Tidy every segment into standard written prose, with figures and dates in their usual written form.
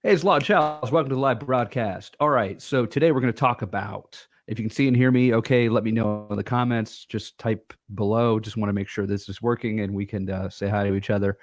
Hey, it's Lawton Chiles. Welcome to the live broadcast. All right, so today we're going to talk about, if you can see and hear me, okay, let me know in the comments. Just type below. Just want to make sure this is working and we can say hi to each other.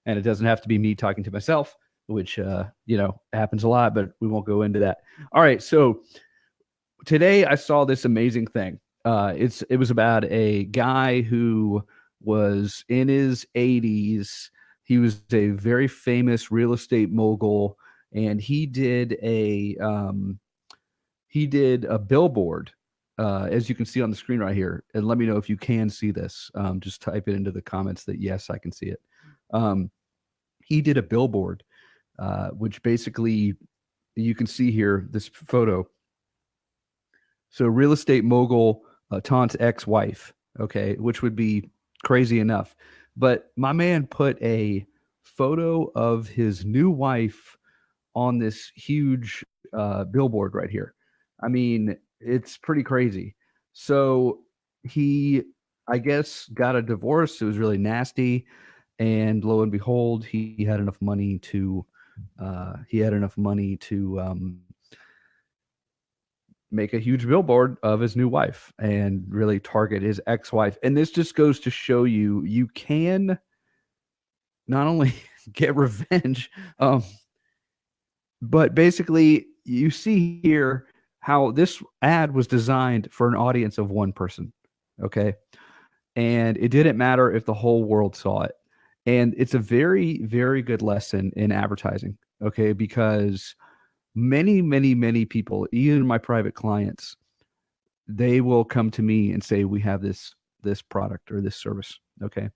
And it doesn't have to be me talking to myself, which, happens a lot, but we won't go into that. All right, so today I saw this amazing thing. It was about a guy who was in his 80s. He was a very famous real estate mogul, and he did a billboard, as you can see on the screen right here. And let me know if you can see this. Just type it into the comments that yes, I can see it. Um, he did a billboard, which basically you can see here this photo. So real estate mogul taunt's ex-wife, okay, which would be crazy enough. But my man put a photo of his new wife on this huge billboard right here. I mean, it's pretty crazy. So he, I guess, got a divorce. It was really nasty, and lo and behold, he had enough money to make a huge billboard of his new wife and really target his ex-wife. And this just goes to show you, you can not only get revenge, but basically you see here how this ad was designed for an audience of one person. Okay. And it didn't matter if the whole world saw it. And it's a very, very good lesson in advertising. Okay. Because many, many, many people, even my private clients, they will come to me and say, we have this product or this service. Okay.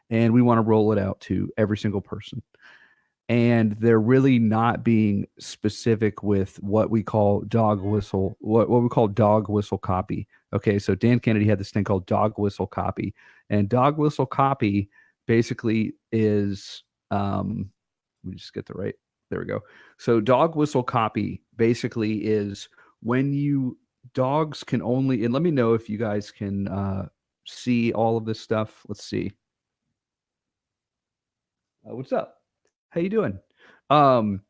And we want to roll it out to every single person. And they're really not being specific with what we call what we call dog whistle copy. Okay, so Dan Kennedy had this thing called dog whistle copy, and dog whistle copy basically is let me just get the right, there we go. So dog whistle copy basically is when you dogs can only, and let me know if you guys can see all of this stuff. Let's see. What's up? How you doing? Um,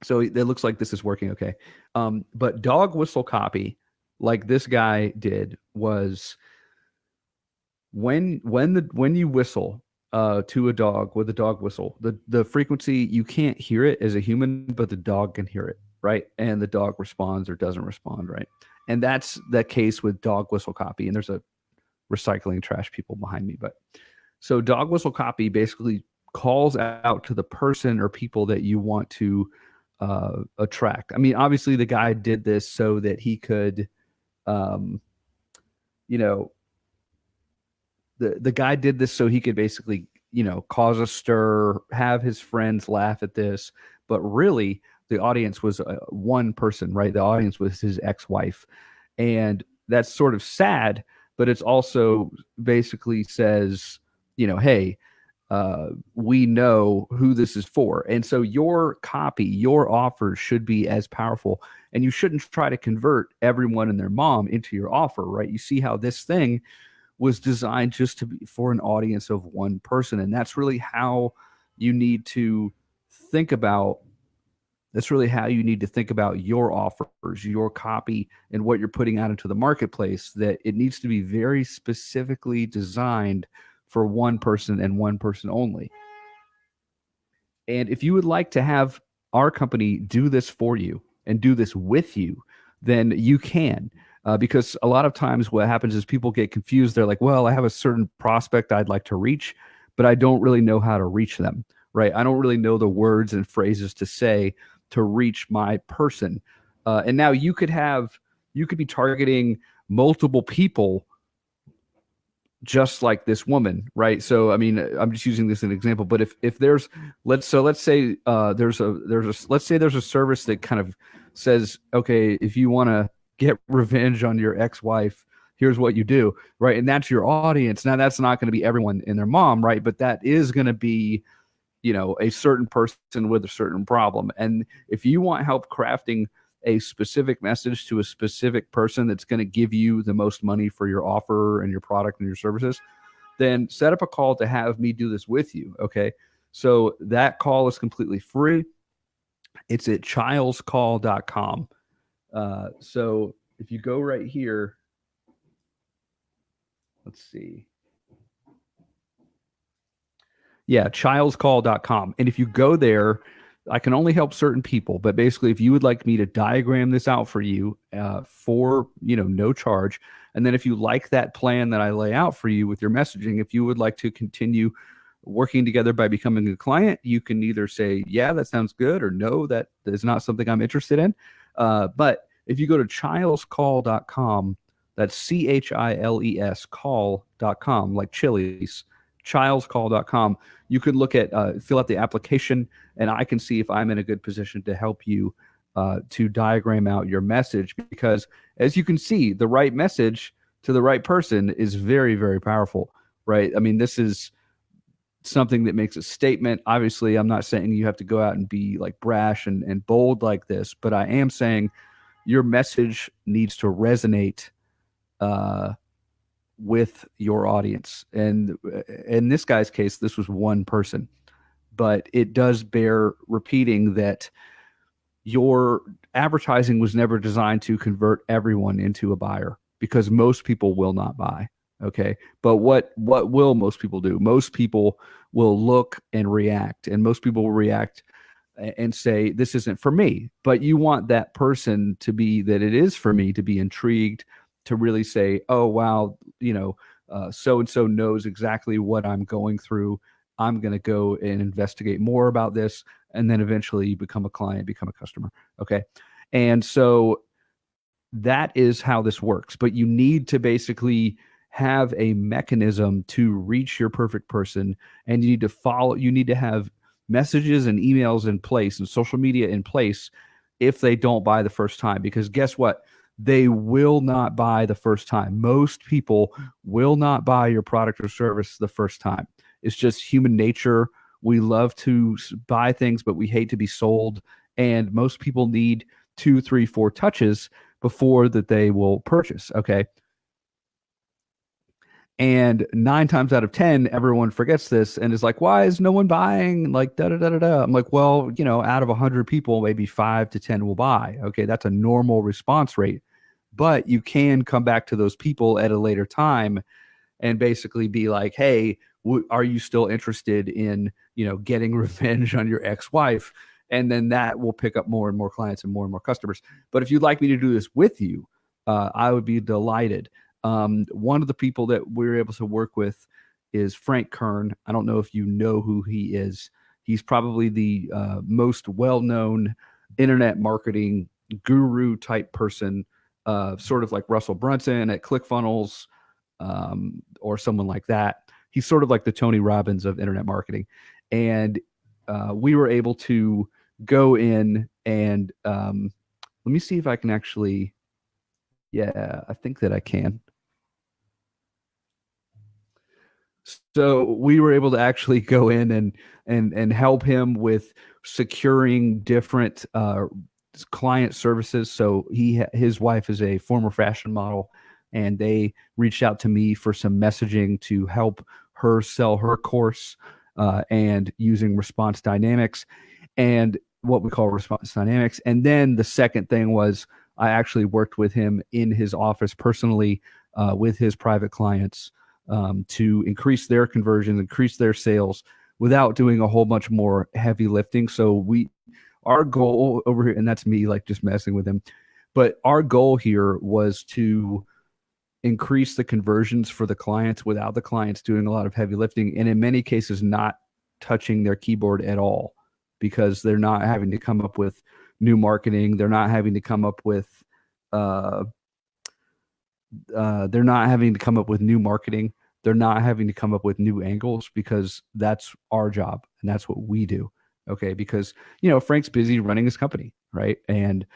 so it looks like this is working okay. But dog whistle copy, like this guy did, was when you whistle to a dog with a dog whistle, the frequency, you can't hear it as a human, but the dog can hear it, right? And the dog responds or doesn't respond, right? And that's the case with dog whistle copy. And there's a recycling trash people behind me, but so dog whistle copy basically calls out to the person or people that you want to attract. I mean, obviously the guy did this so that he could, um, you know, the guy did this so he could basically, cause a stir, have his friends laugh at this. But really, the audience was one person, right? The audience was his ex-wife, and that's sort of sad. But it's also basically says, hey, we know who this is for. And so your copy, your offers should be as powerful. And you shouldn't try to convert everyone and their mom into your offer, right? You see how this thing was designed just to be for an audience of one person. And that's really how you need to think about your offers, your copy, and what you're putting out into the marketplace, that it needs to be very specifically designed for one person and one person only. And if you would like to have our company do this for you and do this with you, then you can. Because a lot of times what happens is people get confused. They're like, well, I have a certain prospect I'd like to reach, but I don't really know how to reach them, right? I don't really know the words and phrases to say to reach my person. And now you could be targeting multiple people just like this woman, right? So I mean, I'm just using this as an example, but if there's let's say there's a service that kind of says, okay, if you want to get revenge on your ex-wife, here's what you do, right? And that's your audience. Now that's not going to be everyone and their mom, right? But that is going to be, a certain person with a certain problem. And if you want help crafting a specific message to a specific person that's going to give you the most money for your offer and your product and your services, then set up a call to have me do this with you. Okay. So that call is completely free. It's at chilescall.com. So if you go right here, let's see. Yeah, chilescall.com. And if you go there, I can only help certain people, but basically if you would like me to diagram this out for you for, no charge, and then if you like that plan that I lay out for you with your messaging, if you would like to continue working together by becoming a client, you can either say, yeah, that sounds good, or no, that is not something I'm interested in. But if you go to chilescall.com, that's CHILES call.com, like Chili's, chilescall.com, you could look at, fill out the application, and I can see if I'm in a good position to help you to diagram out your message. Because as you can see, the right message to the right person is very, very powerful, right? I mean, this is something that makes a statement. Obviously, I'm not saying you have to go out and be like brash and bold like this, but I am saying your message needs to resonate with your audience. And in this guy's case, this was one person, but it does bear repeating that your advertising was never designed to convert everyone into a buyer, because most people will not buy. Okay. But what will most people do? Most people will look and react, and most people will react and say, this isn't for me. But you want that person to be, that it is for me, to be intrigued, to really say, oh, wow, so and so knows exactly what I'm going through. I'm going to go and investigate more about this. And then eventually you become a client, become a customer. Okay. And so that is how this works. But you need to basically have a mechanism to reach your perfect person, and you need to have messages and emails in place and social media in place if they don't buy the first time. Because guess what? They will not buy the first time. Most people will not buy your product or service the first time. It's just human nature. We love to buy things, but we hate to be sold. And most people need 2, 3, 4 touches before that they will purchase. Okay. And 9 times out of 10, everyone forgets this and is like, why is no one buying? Like, da da da da da. I'm like, well, out of 100 people, maybe 5 to 10 will buy. Okay. That's a normal response rate. But you can come back to those people at a later time and basically be like, hey, are you still interested in, getting revenge on your ex-wife? And then that will pick up more and more clients and more customers. But if you'd like me to do this with you, I would be delighted. One of the people that we're able to work with is Frank Kern. I don't know if you know who he is. He's probably the most well-known internet marketing guru type person, sort of like Russell Brunson at ClickFunnels, or someone like that. He's sort of like the Tony Robbins of internet marketing. And we were able to go in and let me see if I can actually, yeah, I think that I can. So we were able to actually go in and help him with securing different client services. So his wife is a former fashion model, and they reached out to me for some messaging to help her sell her course, and using response dynamics and what we call response dynamics. And then the second thing was I actually worked with him in his office personally, with his private clients, to increase their conversions, increase their sales without doing a whole bunch more heavy lifting. So our goal over here, and that's me like just messing with him, but our goal here was to increase the conversions for the clients without the clients doing a lot of heavy lifting, and in many cases not touching their keyboard at all, because they're not having to come up with new marketing. They're not having to come up with they're not having to come up with new marketing. They're not having to come up with new angles, because that's our job and that's what we do. Okay. Because, Frank's busy running his company, right? And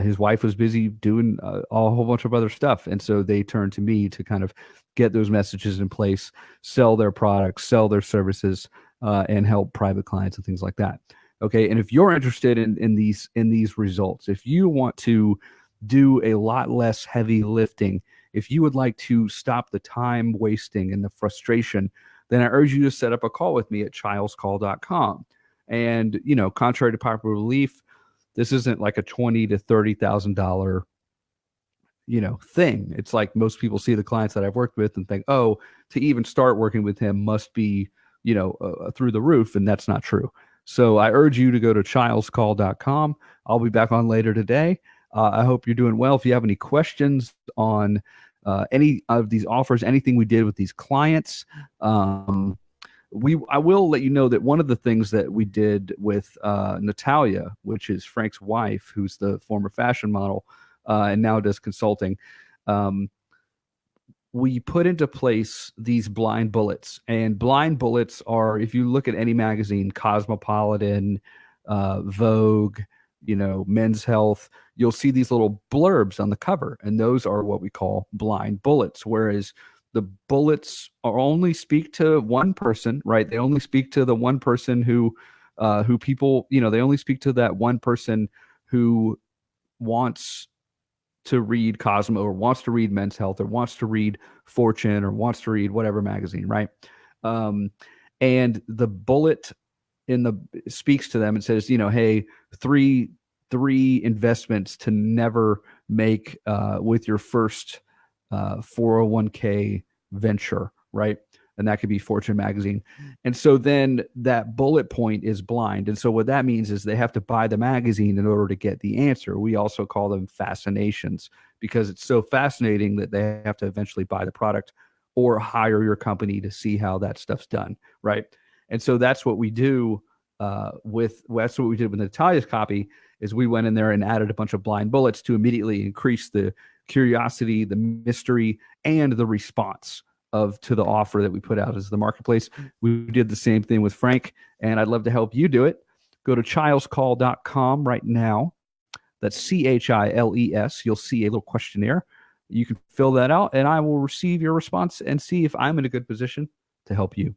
his wife was busy doing a whole bunch of other stuff. And so they turned to me to kind of get those messages in place, sell their products, sell their services, and help private clients and things like that. Okay. And if you're interested in these results, if you want to do a lot less heavy lifting, if you would like to stop the time wasting and the frustration, then I urge you to set up a call with me at chilescall.com. And, contrary to popular belief, This isn't like a $20,000 to $30,000 thing. It's like most people see the clients that I've worked with and think, oh, to even start working with him must be, through the roof. And that's not true. So I urge you to go to chilescall.com. I'll be back on later today. I hope you're doing well. If you have any questions on any of these offers, anything we did with these clients, I will let you know that one of the things that we did with Natalia, which is Frank's wife, who's the former fashion model, and now does consulting, we put into place these blind bullets. And blind bullets are, if you look at any magazine, Cosmopolitan, Vogue, Men's Health, you'll see these little blurbs on the cover. And those are what we call blind bullets. Whereas the bullets only speak to one person, right? They only speak to the one person who people, they only speak to that one person who wants to read Cosmo or wants to read Men's Health or wants to read Fortune or wants to read whatever magazine, right? And the bullet speaks to them and says, hey, three investments to never make with your first 401k venture, right? And that could be Fortune magazine. And so then that bullet point is blind. And so what that means is they have to buy the magazine in order to get the answer. We also call them fascinations because it's so fascinating that they have to eventually buy the product or hire your company to see how that stuff's done, right? And so that's what we do that's what we did with Natalia's copy is we went in there and added a bunch of blind bullets to immediately increase the curiosity, the mystery, and the response to the offer that we put out as the marketplace. We did the same thing with Frank, and I'd love to help you do it. Go to chilescall.com right now. That's CHILES. You'll see a little questionnaire. You can fill that out, and I will receive your response and see if I'm in a good position to help you.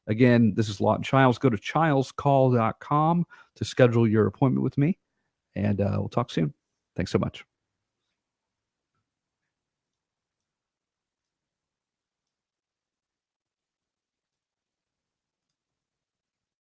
Again, this is Lawton Chiles. Go to chilescall.com to schedule your appointment with me, and we'll talk soon. Thanks so much.